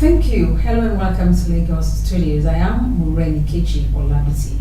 Thank you. Hello and welcome to Lagos Studios. I am Mureni Kechi Olabisi.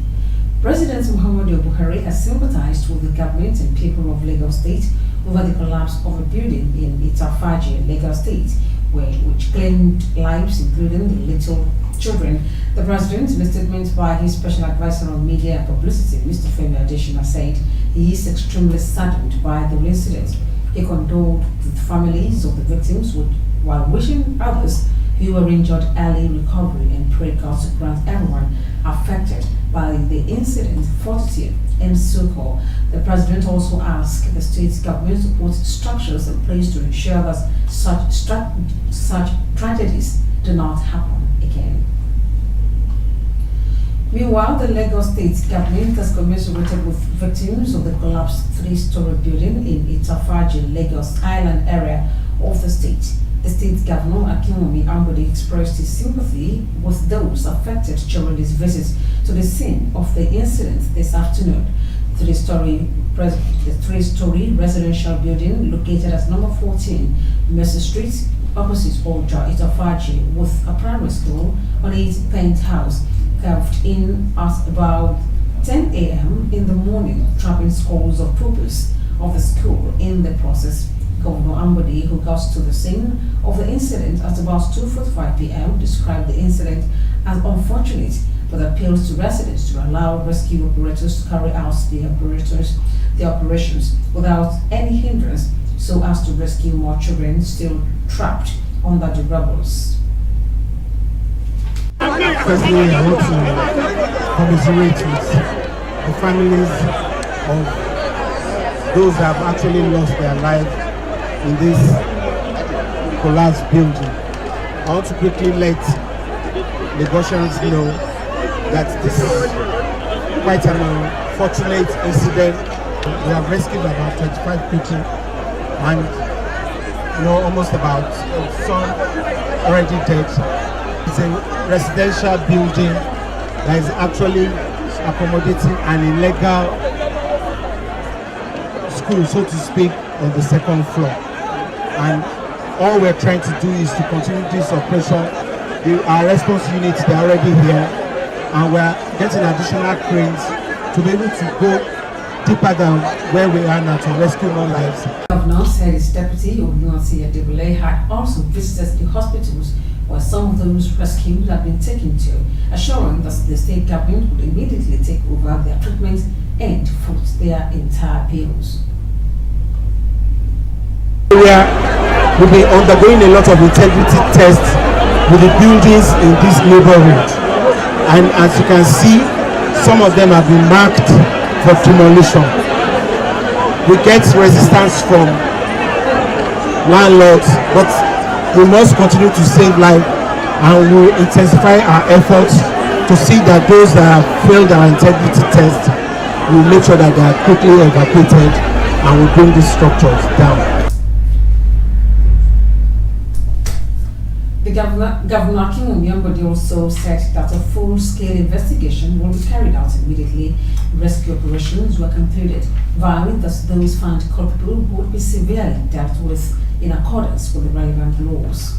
President Muhammadu Buhari has sympathized with the government and people of Lagos State over the collapse of a building in Itafaji, Lagos State, which claimed lives, including the little children. The president, in a statement by his special advisor on media and publicity, Mr. Femi Adesina, said he is extremely saddened by the incident. He condoled with the families of the victims while wishing others who were injured early recovery and prayed God to grant everyone affected by the incident fortitude and succor. The president also asked the state government to put structures in place to ensure that such tragedies do not happen again. Meanwhile, the Lagos State government has commiserated with victims of the collapsed three-story building in Itafaji, Lagos Island area of the state. The state governor, Akinwumi Ambode, expressed his sympathy with those affected during his visit to the scene of the incident this afternoon. The three-story residential building located at number 14 Mercy Street, opposite Oja, Itafaji, with a primary school on its penthouse, caved in at about 10 a.m. in the morning, trapping scores of pupils of the school in the process. Governor Ambode, who got to the scene of the incident at about 2:45 p.m., described the incident as unfortunate, but appeals to residents to allow rescue operators to carry out the operations without any hindrance, so as to rescue more children still trapped under the rubbles. Firstly, I want to commiserate with the families of those that have actually lost their life in this collapsed building. I want to quickly let Lagosians know that this is quite an unfortunate incident. We have rescued about 25 people and almost about some already dead. It's a residential building that is actually accommodating an illegal school, so to speak, on the second floor. And all we're trying to do is to continue this operation. Our response units, they're already here, and we're getting additional cranes to be able to go deeper down where we are now to rescue more lives. The governor said his deputy, Ogunwusi Adebule, had also visited the hospitals where some of those rescued had been taken to, assuring that the state government would immediately take over their treatment and foot their entire bills. We will be undergoing a lot of integrity tests with the buildings in this neighborhood, and as you can see, some of them have been marked for demolition. We get resistance from landlords, but we must continue to save life, and we will intensify our efforts to see that those that have failed our integrity test, we will make sure that they are quickly evacuated and we bring these structures down. The Governor Akinwumi Ambode also said that a full-scale investigation will be carried out immediately. Rescue operations were concluded, vowing that those found culpable would be severely dealt with in accordance with the relevant laws.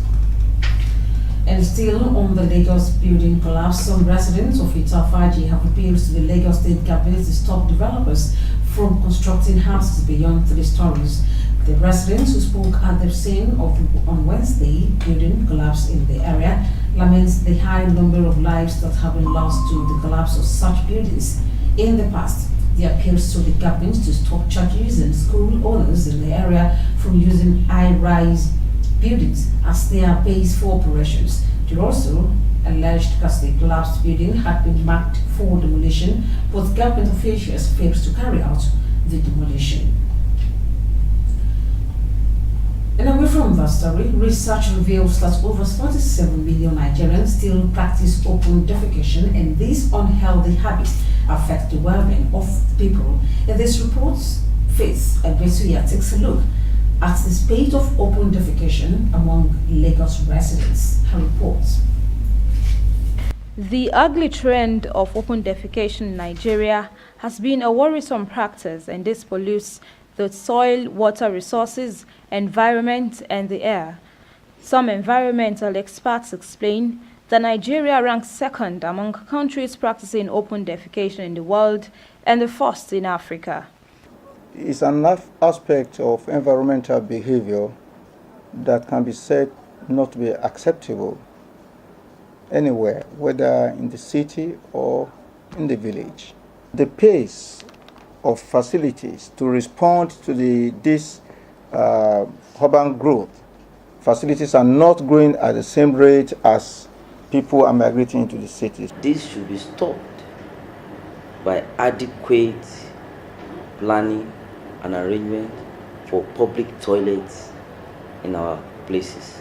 And still on the Lagos building collapse, some residents of Itafaji have appealed to the Lagos State government to stop developers from constructing houses beyond 3 stories. The residents who spoke at the scene on Wednesday building collapse in the area laments the high number of lives that have been lost to the collapse of such buildings in the past. They appeals to the government to stop churches and school owners in the area from using high-rise buildings as their base for operations. They also alleged that the collapsed building had been marked for demolition, but government officials failed to carry out the demolition. And away from that story, research reveals that over 47 million Nigerians still practice open defecation, and these unhealthy habits affect the well-being of people. In this report, Faith Abesuya takes a look at the spate of open defecation among Lagos residents. Her reports. The ugly trend of open defecation in Nigeria has been a worrisome practice, and this pollutes the soil, water resources, environment, and the air. Some environmental experts explain that Nigeria ranks second among countries practicing open defecation in the world and the first in Africa. It's an aspect of environmental behavior that can be said not to be acceptable anywhere, whether in the city or in the village. The pace of facilities to respond to this urban growth, facilities are not growing at the same rate as people are migrating into the cities. This should be stopped by adequate planning and arrangement for public toilets in our places.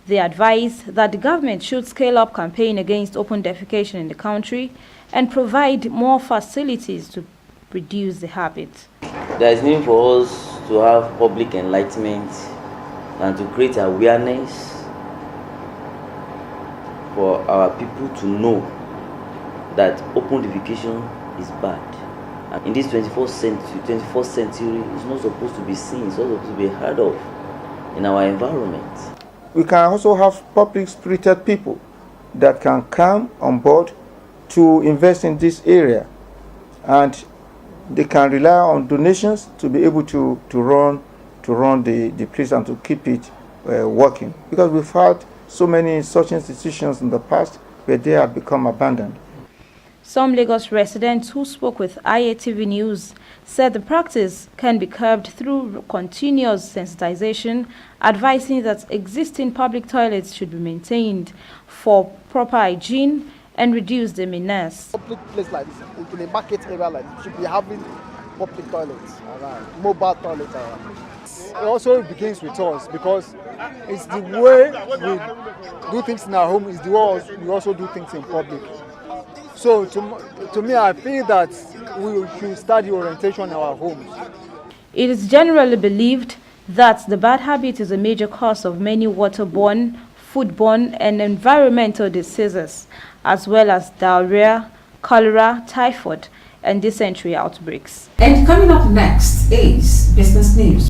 They advise that the government should scale up campaign against open defecation in the country and provide more facilities to reduce the habit. There is need for us to have public enlightenment and to create awareness for our people to know that open defecation is bad. And in this 21st century, it's not supposed to be seen, it's not supposed to be heard of in our environment. We can also have public-spirited people that can come on board to invest in this area, and they can rely on donations to be able to run the place and to keep it working, because we've had so many such institutions in the past where they have become abandoned. Some Lagos residents who spoke with IATV News said the practice can be curbed through continuous sensitization, advising that existing public toilets should be maintained for proper hygiene and reduce the menace. Public place like this, in a market area like this, should be having public toilets around, mobile toilets around. It also begins with us, because it's the way we do things in our home, is the way we also do things in public. So to me, I feel that we should start the orientation in our homes. It is generally believed that the bad habit is a major cause of many waterborne, foodborne and environmental diseases, as well as diarrhea, cholera, typhoid and dysentery outbreaks. And coming up next is Business News.